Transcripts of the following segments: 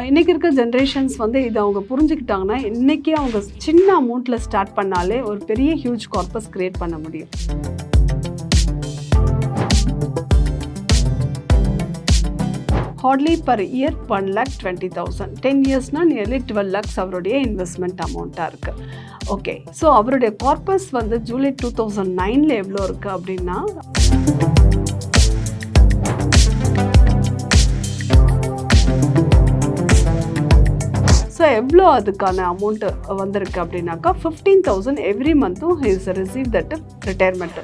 இன்றைக்கி இருக்க ஜென்ரேஷன்ஸ் வந்து இதை அவங்க புரிஞ்சுக்கிட்டாங்கன்னா இன்றைக்கி அவங்க சின்ன அமௌண்ட்டில் ஸ்டார்ட் பண்ணாலே ஒரு பெரிய ஹியூஜ் கார்பஸ் க்ரியேட் பண்ண முடியும். ஹார்ட்லி பர் இயர் 1,20,000, 10 இயர்ஸ்னா நியர்லி 12 lakhs அவருடைய இன்வெஸ்ட்மெண்ட் அமௌண்ட்டாக இருக்குது. ஓகே, ஸோ அவருடைய கார்பஸ் வந்து ஜூலை 2009 எவ்வளோ இருக்குது அப்படின்னா ஸோ எவ்வளோ அதுக்கான அமௌண்ட்டு வந்திருக்கு அப்படின்னாக்கா 15,000 எவ்ரி மந்த்தும் ஹிஸ் ரிசீவ் தட் ரிட்டையர்மெண்ட்.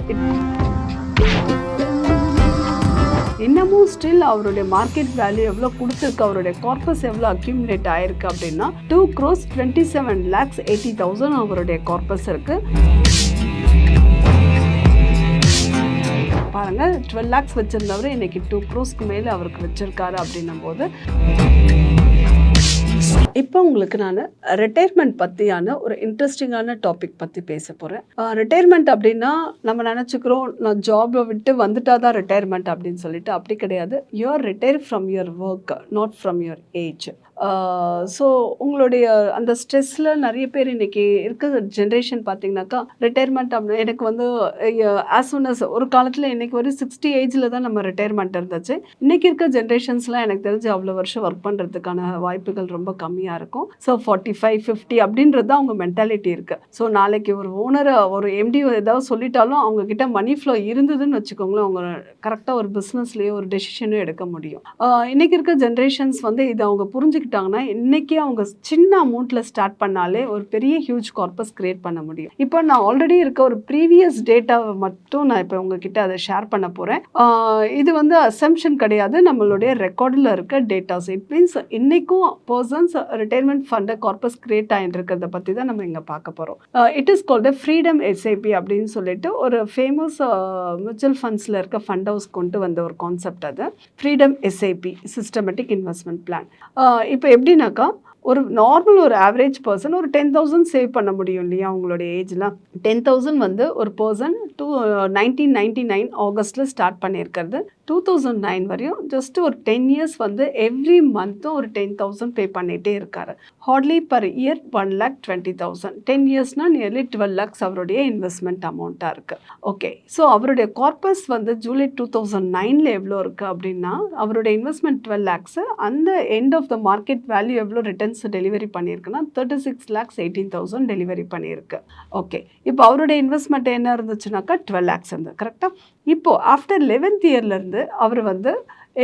இன்னமும் ஸ்டில் அவருடைய மார்க்கெட் வேல்யூ எவ்வளோ கொடுத்துருக்கு, அவருடைய கார்பஸ் எவ்வளோ அக்யூமுலேட் ஆயிருக்கு அப்படின்னா 2,27,80,000 அவருடைய கார்பஸ் இருக்கு. பாருங்க, 12 lakhs வச்சிருந்தவர் இன்னைக்கு 2 crores மேலே அவருக்கு வச்சிருக்காரு அப்படின்னும் போது இப்போ உங்களுக்கு நான் ரிட்டையர்மெண்ட் பற்றியான ஒரு இன்ட்ரெஸ்டிங்கான டாபிக் பற்றி பேச போகிறேன். ரிட்டையர்மெண்ட் அப்படின்னா நம்ம நினச்சிக்கிறோம் நான் ஜாபை விட்டு வந்துட்டா தான் ரிட்டையர்மெண்ட் அப்படின்னு சொல்லிட்டு. அப்படி கிடையாது. You're retire from your work, not from your age. So உங்களுடைய அந்த ஸ்ட்ரெஸ்ஸில் நிறைய பேர் இன்றைக்கி இருக்க ஜென்ரேஷன் பார்த்தீங்கன்னாக்கா ரிட்டையர்மெண்ட் அப்படி எனக்கு வந்து ஆஸ் சூன் அஸ் ஒரு காலத்தில் இன்றைக்கி ஒரு 60 ஏஜில் தான் நம்ம ரிட்டையர்மெண்ட் இருந்துச்சு. இன்றைக்கி இருக்க ஜென்ரேஷன்ஸ்லாம் எனக்கு தெரிஞ்சு அவ்வளோ வருஷம் ஒர்க் பண்ணுறதுக்கான வாய்ப்புகள் ரொம்ப கம்மியாக இருக்கும். ஸோ 45, 50 அப்படின்றது தான் அவங்க மென்டாலிட்டி இருக்குது. ஸோ நாளைக்கு ஒரு ஓனரை ஒரு எம்டி ஏதாவது சொல்லிட்டாலும் அவங்கக்கிட்ட மணி ஃப்ளோ இருந்ததுன்னு வச்சுக்கோங்களேன், அவங்க கரெக்டாக ஒரு பிஸ்னஸ்லேயோ ஒரு டெசிஷனும் எடுக்க முடியும். இன்றைக்கி இருக்க ஜென்ரேஷன்ஸ் வந்து இதை அவங்க புரிஞ்சுக்கிட்டாங்கன்னா இன்னைக்கு அவங்க சின்ன அமௌண்ட்ல ஸ்டார்ட் பண்ணாலே ஒரு பெரிய ஹியூஜ் கார்பஸ் கிரியேட் பண்ண முடியும். இப்போ நான் ஆல்ரெடி இருக்க ஒரு ப்ரீவியஸ் டேட்டாவை மட்டும் நான் இப்போ உங்ககிட்ட அதை ஷேர் பண்ண போறேன். இது வந்து அசம்ஷன் கிடையாது, நம்மளுடைய ரெக்கார்டில் இருக்க டேட்டாஸ். இட் மீன்ஸ் இன்னைக்கும் பர்சன்ஸ் ரிட்டையர்மெண்ட் ஃபண்டை கார்பஸ் கிரியேட் ஆகிட்டு இருக்கிறத பற்றி தான் நம்ம இங்கே பார்க்க போகிறோம். It is called freedom SIP அப்படின்னு சொல்லிட்டு ஒரு ஃபேமஸ் மியூச்சுவல் ஃபண்ட்ஸில் இருக்க ஃபண்ட் ஹவுஸ் கொண்டு வந்த ஒரு கான்செப்ட். அது freedom SIP, systematic investment plan. இப்போ எப்படின்னாக்கா ஒரு நார்மல் ஒரு ஆவரேஜ் பர்சன் ஒரு 10,000 சேவ் பண்ண முடியும் இல்லையா அவங்களுடைய ஏஜில். 10,000 வந்து ஒரு பர்சன் 1999 ஆகஸ்ட்டில் ஸ்டார்ட் பண்ணியிருக்கிறது 2009 வரையும் ஜஸ்ட் ஒரு 10 இயர்ஸ் வந்து எவ்ரி மந்த்தும் ஒரு 10,000 பே பண்ணிகிட்டே இருக்காரு. ஹார்ட்லி பர் இயர் 1,20,000, 10 இயர்ஸ்னா நியர்லி 12 lakhs அவருடைய இன்வெஸ்ட்மெண்ட் அமௌண்ட்டாக இருக்குது. ஓகே, ஸோ அவருடைய கார்பஸ் வந்து ஜூலை 2009 எவ்வளோ இருக்குது அப்படின்னா அவருடைய இன்வெஸ்ட்மெண்ட் 12 lakhs, அந்த end of the market value எவ்வளோ ரிட்டர்ன்ஸ் டெலிவரி பண்ணியிருக்குன்னா 36,18,000 டெலிவரி பண்ணியிருக்கு. ஓகே, இப்போ அவருடைய இன்வெஸ்ட்மெண்ட் என்ன இருந்துச்சுனாக்கா 12 lakhs இருந்தது. கரெக்டாக. இப்போது ஆஃப்டர் 11th இயர்லேருந்து அவர் வந்து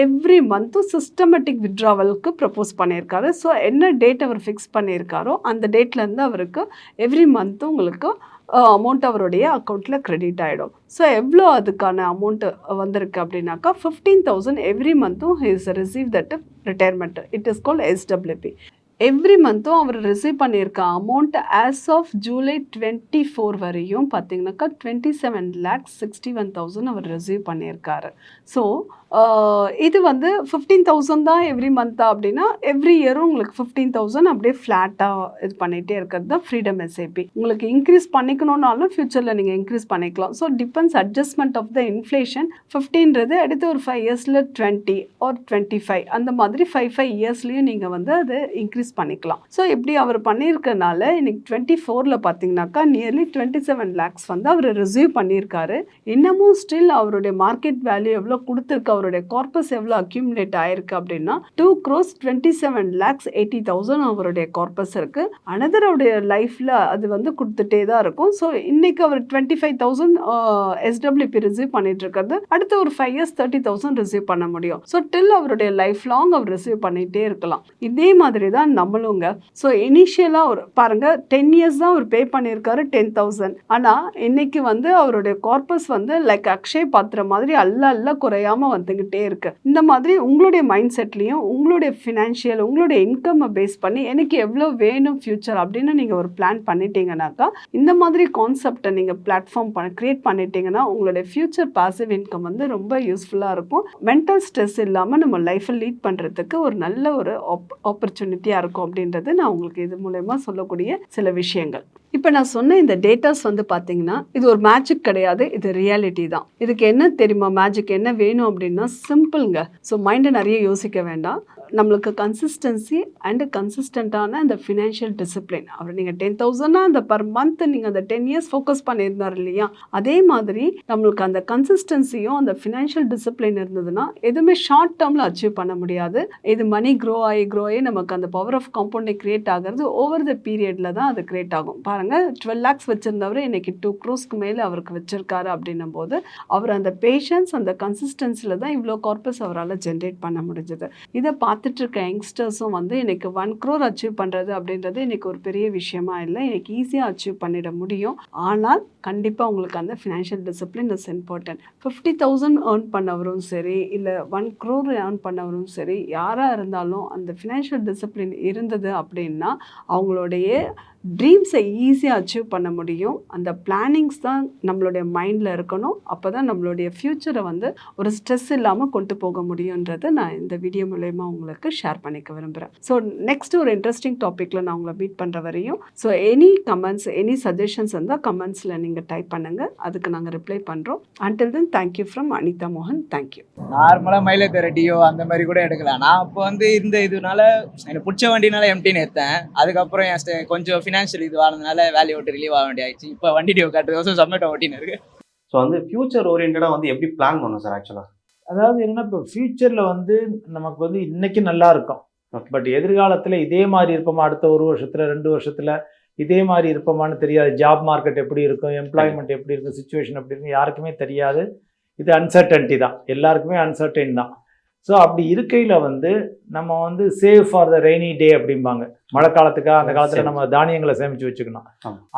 எவ்ரி மந்த்தும் சிஸ்டமேட்டிக் வித்ட்ராவலுக்கு ப்ரப்போஸ் பண்ணியிருக்காரு. ஸோ என்ன டேட் அவர் ஃபிக்ஸ் பண்ணியிருக்காரோ அந்த டேட்லேருந்து அவருக்கு எவ்ரி மந்த்தும் உங்களுக்கு அமௌண்ட் அவருடைய அக்கௌண்ட்டில் கிரெடிட் ஆகிடும். ஸோ எவ்வளோ அதுக்கான அமௌண்ட்டு வந்திருக்கு அப்படின்னாக்கா 15,000 எவ்ரி மந்த்தும் his receive that retirement. It is called SWP. Every மந்த்தும் அவர் ரிசீவ் பண்ணியிருக்க அமௌண்ட் ஆஸ் ஆஃப் ஜூலை 24 வரையும் பார்த்தீங்கன்னாக்கா 27,61,000 அவர் ரிசீவ் பண்ணியிருக்காரு. ஸோ இது வந்து 15,000 தான் எவ்ரி மந்த்தா அப்படின்னா எவ்ரி இயரும் உங்களுக்கு 15,000 அப்படியே ஃப்ளாட்டாக இது பண்ணிகிட்டே இருக்கிறது தான் ஃப்ரீடம் எஸ்ஐபி. உங்களுக்கு இன்க்ரீஸ் பண்ணிக்கணுன்னாலும் ஃப்யூச்சரில் நீங்கள் இன்க்ரீஸ் பண்ணிக்கலாம். So depends adjustment of the inflation. 15ன்றது அடுத்து ஒரு 5 இயர்ஸில் 20 ஆர் 25 அந்த மாதிரி 5 இயர்ஸ்லேயும் நீங்கள் வந்து அதை இன்க்ரீஸ் பண்ணிக்கலாம். ஸோ இப்படி அவர் பண்ணியிருக்கனால இன்னைக்கு 24ல் பார்த்தீங்கன்னாக்கா நியர்லி 27 lakhs வந்து அவர் ரிசீவ் பண்ணியிருக்காரு. இன்னமும் ஸ்டில் அவருடைய மார்க்கெட் வேல்யூ எவ்வளோ கொடுத்துருக்கு, அவருடைய கார்பஸ் எவ்வளோ அக்யூமுலேட் ஆயிருக்கு அப்படின்னா 2,27,80,000 அவருடைய கார்பஸ் இருக்கு. அனதருடைய லைஃப்ல அது வந்து கொடுத்துட்டே தான் இருக்கும். ஸோ இன்னைக்கு அவர் 25,000 SWP ரிசீவ் பண்ணிட்டு இருக்கிறது அடுத்த ஒரு 5 இயர்ஸ் 30,000 ரிசீவ் பண்ண முடியும். ஸோ டில் அவருடைய லைஃப் லாங் அவர் ரிசீவ் பண்ணிட்டே இருக்கலாம். இதே மாதிரி தான் நம்மளுங்க. ஸோ இனிஷியலாக ஒரு பாருங்க 10 இயர்ஸ் தான் அவர் பே பண்ணியிருக்காரு 10,000. ஆனால் இன்னைக்கு வந்து அவருடைய கார்பஸ் வந்து லைக் அக்ஷய் பாத்திர மாதிரி அல்ல குறையாம வந்துகிட்டே இருக்கு. இந்த மாதிரி உங்களுடைய மைண்ட் செட்லையும் உங்களுடைய ஃபினான்ஷியல் உங்களுடைய இன்கம்மை பேஸ் பண்ணி எனக்கு எவ்வளோ வேணும் ஃபியூச்சர் அப்படின்னு நீங்கள் ஒரு பிளான் பண்ணிட்டீங்கன்னாக்கா இந்த மாதிரி கான்செப்டை நீங்கள் பிளாட்ஃபார்ம் கிரியேட் பண்ணிட்டீங்கன்னா உங்களுடைய ஃபியூச்சர் பாசிவ் இன்கம் வந்து ரொம்ப யூஸ்ஃபுல்லாக இருக்கும். மென்டல் ஸ்ட்ரெஸ் இல்லாமல் நம்ம லைஃப்பை லீட் பண்ணுறதுக்கு ஒரு நல்ல ஒரு ஆப்பர்ச்சுனிட்டியாக இருக்கும் அப்படின்றது நான் உங்களுக்கு இது மூலமா சொல்லக்கூடிய சில விஷயங்கள். இப்போ நான் சொன்ன இந்த டேட்டாஸ் வந்து பார்த்தீங்கன்னா இது ஒரு மேஜிக் கிடையாது, இது ரியாலிட்டி தான். இதுக்கு என்ன தெரியுமா மேஜிக் என்ன வேணும் அப்படின்னா சிம்பிள்ங்க. ஸோ மைண்டை நிறைய யோசிக்க வேண்டாம். நம்மளுக்கு கன்சிஸ்டன்சி அண்ட் கன்சிஸ்டண்ட்டான அந்த ஃபினான்ஷியல் டிசிப்ளின். அவர் நீங்கள் 10,000 அந்த பர் மந்த் நீங்கள் அந்த 10 இயர்ஸ் ஃபோக்கஸ் பண்ணியிருந்தார் இல்லையா, அதே மாதிரி நம்மளுக்கு அந்த கன்சிஸ்டன்சியும் அந்த ஃபினான்ஷியல் டிசிப்ளின் இருந்ததுன்னா எதுவுமே ஷார்ட் டேர்மில் அச்சீவ் பண்ண முடியாது. இது மணி க்ரோ ஆகி நமக்கு அந்த பவர் ஆஃப் காம்பவுண்டிங் கிரியேட் ஆகிறது ஓவர் த பீரியடில் தான் அது கிரியேட் ஆகும். பாருங்கள், 12 lakhs வச்சுருந்தவர் இன்னைக்கு 2 crores மேலே அவருக்கு வச்சிருக்காரு அப்படின்னும் போது அவர் அந்த பேஷன்ஸ் அந்த கன்சிஸ்டன்சியில் தான் இவ்வளோ கார்பஸ் அவரால் ஜென்ரேட் பண்ண முடிஞ்சது. இதை பார்த்துட்டு இருக்க யங்ஸ்டர்ஸும் வந்து இன்னைக்கு 1 crore அச்சீவ் பண்ணுறது அப்படின்றது இன்னைக்கு ஒரு பெரிய விஷயமா இல்லை. இன்னைக்கு ஈஸியாக அச்சீவ் பண்ணிட முடியும். ஆனால் கண்டிப்பாக உங்களுக்கு அந்த financial discipline is important. 50,000 earn பண்ணவரும் சரி, இல்லை 1 crore ஏர்ன் பண்ணவரும் சரி, யாராக இருந்தாலும் அந்த ஃபினான்ஷியல் டிசிப்ளின் இருந்தது அப்படின்னா அவங்களுடைய ட்ரீம்ஸை ஈஸியாக அச்சீவ் பண்ண முடியும். அந்த பிளானிங்ஸ் தான் நம்மளுடைய மைண்டில் இருக்கணும். அப்போ தான் நம்மளுடைய ஃப்யூச்சரை வந்து ஒரு ஸ்ட்ரெஸ் இல்லாமல் கொண்டு போக முடியுன்றதை நான் இந்த வீடியோ மூலயமா உங்களுக்கு ஷேர் பண்ணிக்க விரும்புகிறேன். ஸோ நெக்ஸ்ட் ஒரு இன்ட்ரெஸ்டிங் டாப்பிக்கில் நான் உங்களை மீட் பண்ணுற வரையும் so any comments any suggestions இருந்தால் கமெண்ட்ஸில் நீங்கள் டைப் பண்ணுங்கள், அதுக்கு நாங்கள் ரிப்ளை பண்ணுறோம். Until then thank you from Anitha மோகன். தேங்க்யூ. நார்மலாக மைலேஜ் தர டியோ அந்த மாதிரி கூட எடுக்கலாம். நான் இப்போ வந்து இந்த இதுனால எனக்கு பிடிச்ச வண்டினால எம்டின்னு எடுத்தேன். அதுக்கப்புறம் என் கொஞ்சம் ஃபினான்ஷியல் இது ஆனதுனால வேலையை விட்டு ரிலீவ் ஆக வேண்டிய ஆயிடுச்சு. இப்போ வண்டி டியோ கட்டுறதுக்கோசம் சப்மிட் ஓட்டின்னு இருக்கு. ஸோ வந்து ஃபியூச்சர் ஓரியன்டாக வந்து எப்படி பிளான் பண்ணணும் சார் ஆக்சுவலாக? அதாவது என்னன்னா, இப்போ ஃபியூச்சரில் வந்து நமக்கு வந்து இன்னைக்கு நல்லா இருக்கும், பட் எதிர்காலத்தில் இதே மாதிரி இருப்போமா, அடுத்த 1 வருஷத்தில் 2 வருஷத்தில் இதே மாதிரி இருப்போமான்னு தெரியாது. ஜாப் மார்க்கெட் எப்படி இருக்கும், எம்ப்ளாய்மெண்ட் எப்படி இருக்கும், சுச்சுவேஷன் எப்படி இருக்கும், யாருக்குமே தெரியாது. இது அன்சர்டன்ட்டி தான், எல்லாருக்குமே அன்சர்டைன் தான். ஸோ அப்படி இருக்கையில் வந்து நம்ம வந்து save for the rainy day அப்படிம்பாங்க. மழை காலத்துக்காக அந்த காலத்தில் நம்ம தானியங்களை சேமித்து வச்சுக்கணும்.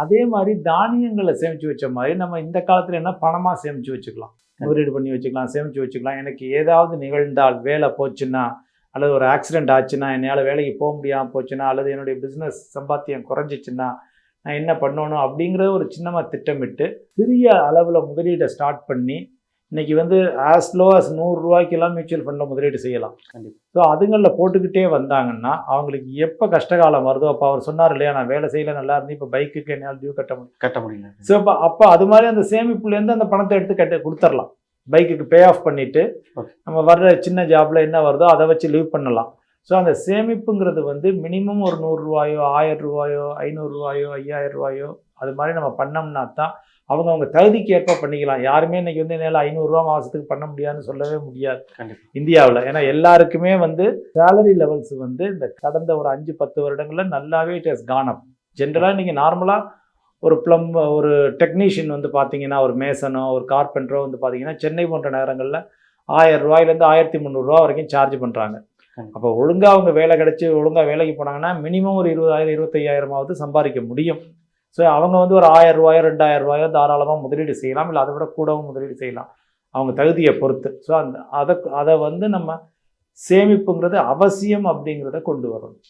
அதே மாதிரி தானியங்களை சேமித்து வச்ச மாதிரி நம்ம இந்த காலத்தில் என்ன பணமாக சேமித்து வச்சுக்கலாம், முதலீடு பண்ணி வச்சுக்கலாம், சேமித்து வச்சுக்கலாம். எனக்கு ஏதாவது நிகழ்ந்தால், வேலை போச்சுன்னா அல்லது ஒரு ஆக்சிடென்ட் ஆச்சுன்னா, என்னால் வேலைக்கு போக முடியாமல் போச்சுன்னா, அல்லது என்னுடைய பிஸ்னஸ் சம்பாத்தியம் குறைஞ்சிச்சுன்னா நான் என்ன பண்ணணும் அப்படிங்கிறத ஒரு சின்னமாக திட்டமிட்டு சிறிய அளவில் முதலீடை ஸ்டார்ட் பண்ணி இன்றைக்கி வந்து ஆஸ் லோ அஸ் 100 ரூபாய்க்கெல்லாம் மியூச்சுவல் ஃபண்டில் முதலீடு செய்யலாம். ஸோ அதுங்களில் போட்டுக்கிட்டே வந்தாங்கன்னா அவங்களுக்கு எப்போ கஷ்டகாலம் வருதோ, அப்போ அவர் சொன்னார் இல்லையா, நான் வேலை செய்யல நல்லா இருந்து இப்போ பைக்குக்கு என்னால் டியூ கட்ட முடியும். ஸோ அப்போ அது மாதிரி அந்த சேமிப்புலேருந்து அந்த பணத்தை எடுத்து கொடுத்துடலாம். பைக்குக்கு பே ஆஃப் பண்ணிவிட்டு நம்ம வர்ற சின்ன ஜாபில் என்ன வருதோ அதை வச்சு லீவ் பண்ணலாம். ஸோ அந்த சேமிப்புங்கிறது வந்து மினிமம் ஒரு 100 ரூபாயோ 1000 ரூபாயோ 500 ரூபாயோ 5000 ரூபாயோ அது மாதிரி நம்ம பண்ணோம்னா தான் அவங்க தகுதிக்கு ஏற்ப பண்ணிக்கலாம். யாருமே இன்னைக்கு வந்து என்னால் 500 ரூபா மாதத்துக்கு பண்ண முடியாதுன்னு சொல்லவே முடியாது இந்தியாவில். ஏன்னா எல்லாருக்குமே வந்து சேலரி லெவல்ஸ் வந்து இந்த கடந்த ஒரு 5-10 வருடங்களில் நல்லாவே இட் ஹஸ் கான் அப். ஜென்ரலாக நீங்கள் நார்மலாக ஒரு டெக்னீஷியன் வந்து பார்த்தீங்கன்னா, ஒரு மேசனோ ஒரு கார்பெண்டரோ வந்து பார்த்தீங்கன்னா சென்னை போன்ற நகரங்களில் 1000 ரூபாயிலேருந்து 1300 ரூபா வரைக்கும் சார்ஜ் பண்ணுறாங்க. அப்போ ஒழுங்காக அவங்க வேலை கிடச்சி ஒழுங்காக வேலைக்கு போனாங்கன்னா மினிமம் ஒரு 20,000 25,000 சம்பாதிக்க முடியும். ஸோ அவங்க வந்து ஒரு 1000 ரூபாயோ 2000 ரூபாயோ தாராளமாக முதலீடு செய்யலாம், இல்லை அதை விட கூடவும் முதலீடு செய்யலாம் அவங்க தகுதியை பொறுத்து. ஸோ அதை வந்து நம்ம சேமிப்புங்கிறது அவசியம் அப்படிங்கிறத கொண்டு வரணும்.